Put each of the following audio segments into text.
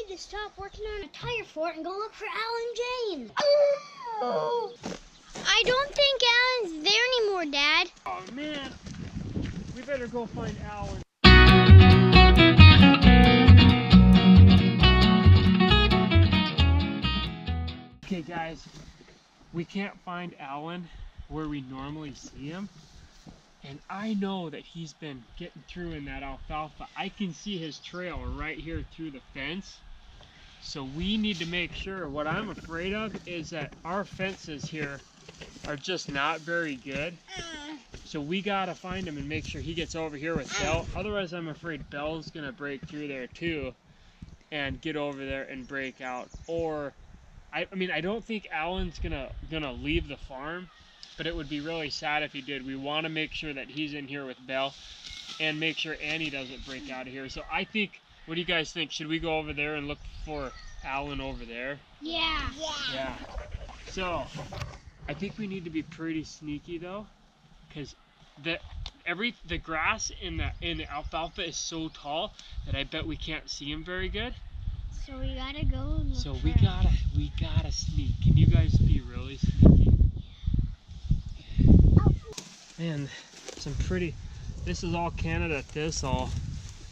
need to stop working on a tire fort and go look for Alan James. Oh. I don't think Alan's there anymore, Dad. Oh man, we better go find Alan. Okay guys, we can't find Alan where we normally see him. And I know that he's been getting through in that alfalfa. I can see his trail right here through the fence. So we need to make sure. What I'm afraid of is that our fences here are just not very good. So we gotta find him and make sure he gets over here with Belle. Otherwise I'm afraid Belle's gonna break through there too and get over there and break out. Or I mean, I don't think Alan's gonna leave the farm, but it would be really sad if he did. We want to make sure that he's in here with Belle and make sure Annie doesn't break out of here. So I think, what do you guys think? Should we go over there and look for Alan over there? Yeah. Yeah. So I think we need to be pretty sneaky though, because the grass in the alfalfa is so tall that I bet we can't see him very good. So we gotta go and look. So we gotta sneak. Can you guys be really sneaky? Man, this is all Canada thistle.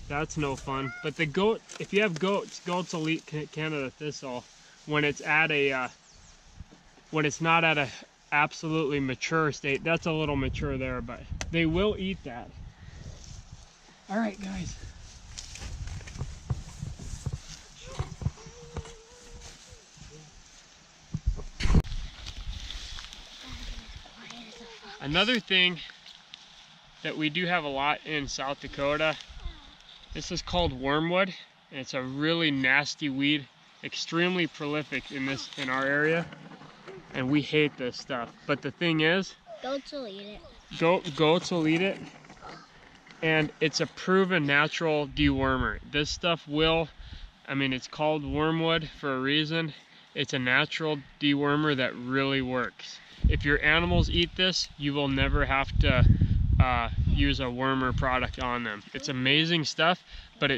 That's no fun. But the goat, if you have goats will eat Canada thistle when it's at when it's not at a absolutely mature state. That's a little mature there, but they will eat that. All right, guys. Another thing that we do have a lot in South Dakota, this is called wormwood, and it's a really nasty weed, extremely prolific in our area, and we hate this stuff. But the thing is, goats will eat it. Goats will eat it, and it's a proven natural dewormer. This stuff it's called wormwood for a reason. It's a natural dewormer that really works. If your animals eat this, you will never have to use a wormer product on them. It's amazing stuff, but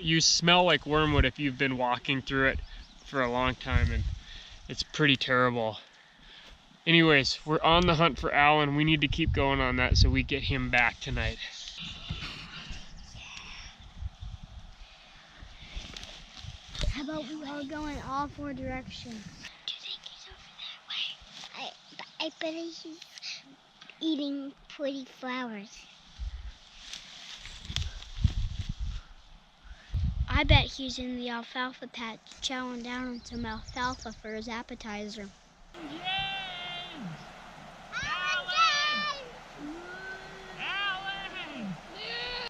you smell like wormwood if you've been walking through it for a long time, and it's pretty terrible. Anyways, we're on the hunt for Alan. We need to keep going on that so we get him back tonight. How about we all go in all 4 directions? Do you think he's over that way? I bet he's eating pretty flowers. I bet he's in the alfalfa patch chowing down on some alfalfa for his appetizer. James! Alan! Alan!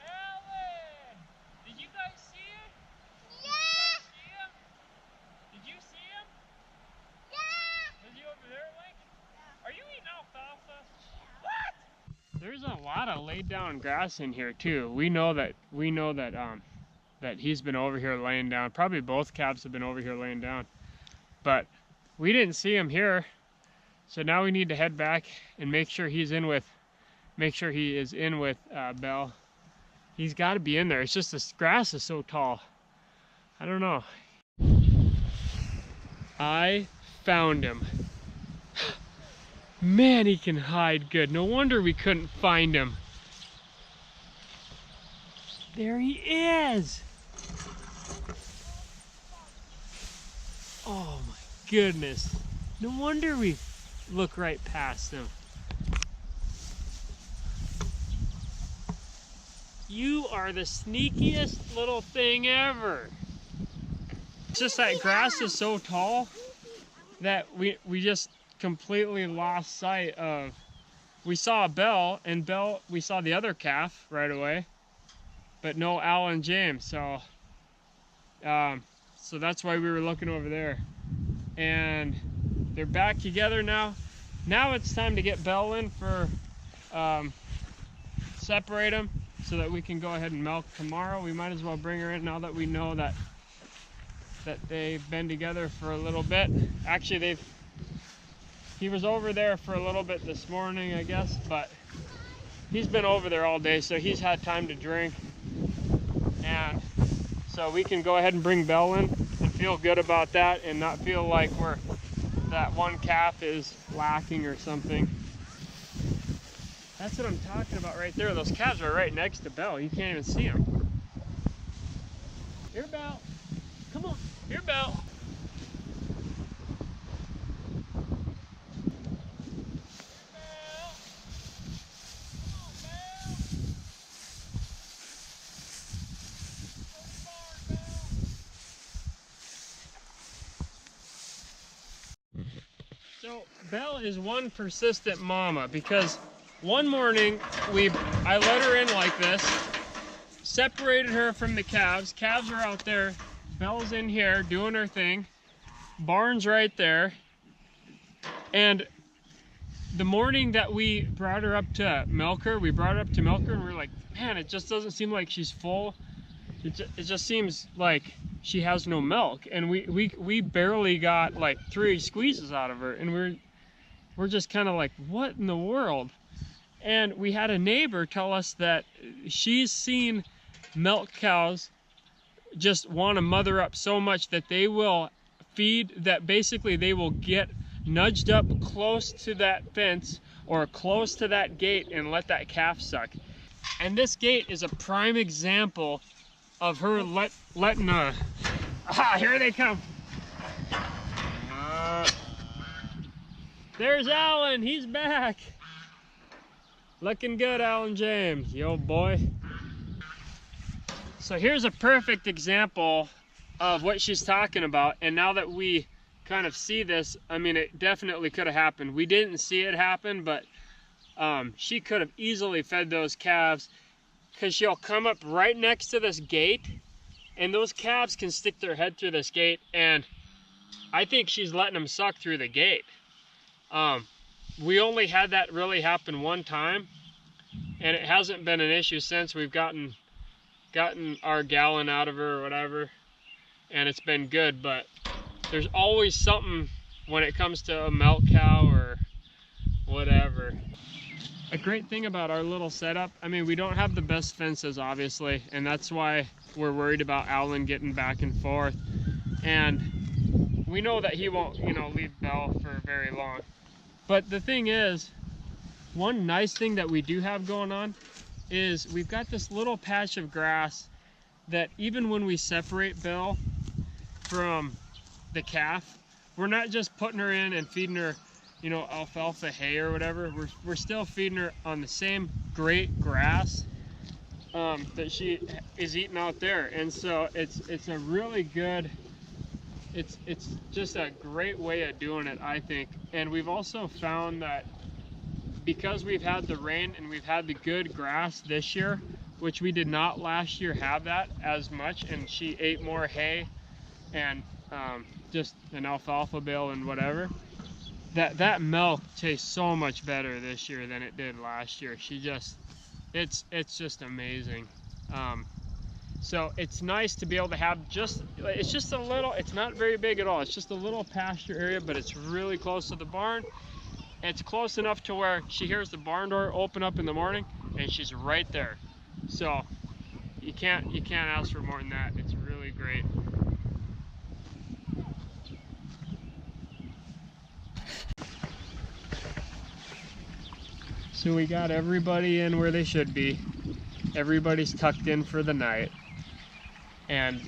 Alan! Did you guys see him? Yeah! Did you see him? Yeah! Is he over there, Link? Are you eating alfalfa? What? There's a lot of laid down grass in here too. We know that that he's been over here laying down. Probably both calves have been over here laying down. But we didn't see him here. So now we need to head back and make sure he is in with Belle. He's got to be in there. It's just this grass is so tall. I don't know. I found him. Man, he can hide good. No wonder we couldn't find him. There he is. Oh my goodness. No wonder we look right past him. You are the sneakiest little thing ever. It's just that grass is so tall that we just completely lost sight of. We saw Belle, and we saw the other calf right away, but no Alan James. So that's why we were looking over there. And they're back together now. Now it's time to get Belle in for separate them so that we can go ahead and milk tomorrow. We might as well bring her in now that we know that they've been together for a little bit. Actually, he was over there for a little bit this morning, I guess, but he's been over there all day, so he's had time to drink. And so we can go ahead and bring Belle in feel good about that and not feel like that one calf is lacking or something. That's what I'm talking about right there. Those calves are right next to Belle. You can't even see them. Here, Belle. Come on. Here, Belle. So Belle is one persistent mama because one morning I let her in like this, separated her from the calves. Calves are out there. Belle's in here doing her thing. Barn's right there. And the morning that we brought her up to milk her, and we're like, man, it just doesn't seem like she's full. It just seems like she has no milk, and we barely got like 3 squeezes out of her, and we're just kind of like, what in the world? And we had a neighbor tell us that she's seen milk cows just want to mother up so much that they will feed, that basically they will get nudged up close to that fence or close to that gate and let that calf suck. And this gate is a prime example of her letting here they come. There's Alan, he's back. Looking good, Alan James, yo boy. So here's a perfect example of what she's talking about. And now that we kind of see this, I mean, it definitely could have happened. We didn't see it happen, but she could have easily fed those calves, because she'll come up right next to this gate, and those calves can stick their head through this gate, and I think she's letting them suck through the gate. We only had that really happen one time, and it hasn't been an issue since. We've gotten our gallon out of her or whatever, and it's been good. But there's always something when it comes to a milk cow or whatever. A great thing about our little setup, I mean, we don't have the best fences, obviously, and that's why we're worried about Alan getting back and forth. And we know that he won't, leave Belle for very long. But the thing is, one nice thing that we do have going on is we've got this little patch of grass that even when we separate Belle from the calf, we're not just putting her in and feeding her, alfalfa hay or whatever. We're still feeding her on the same great grass that she is eating out there. And so it's a really good, it's just a great way of doing it, I think. And we've also found that because we've had the rain and we've had the good grass this year, which we did not last year have that as much, and she ate more hay and just an alfalfa bale and whatever, that milk tastes so much better this year than it did last year. It's just amazing. So it's nice to be able to have it's just a little, it's not very big at all. It's just a little pasture area, but it's really close to the barn. It's close enough to where she hears the barn door open up in the morning and she's right there. So you can't ask for more than that. It's really great. So we got everybody in where they should be. Everybody's tucked in for the night. And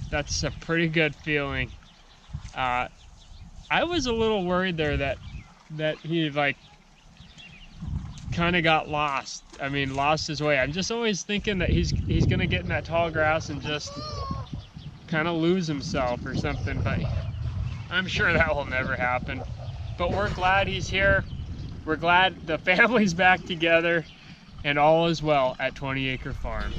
that's a pretty good feeling. I was a little worried there that he kind of got lost. I mean, lost his way. I'm just always thinking that he's gonna get in that tall grass and just kind of lose himself or something, but I'm sure that will never happen. But we're glad he's here. We're glad the family's back together, and all is well at 20 Acre Farms.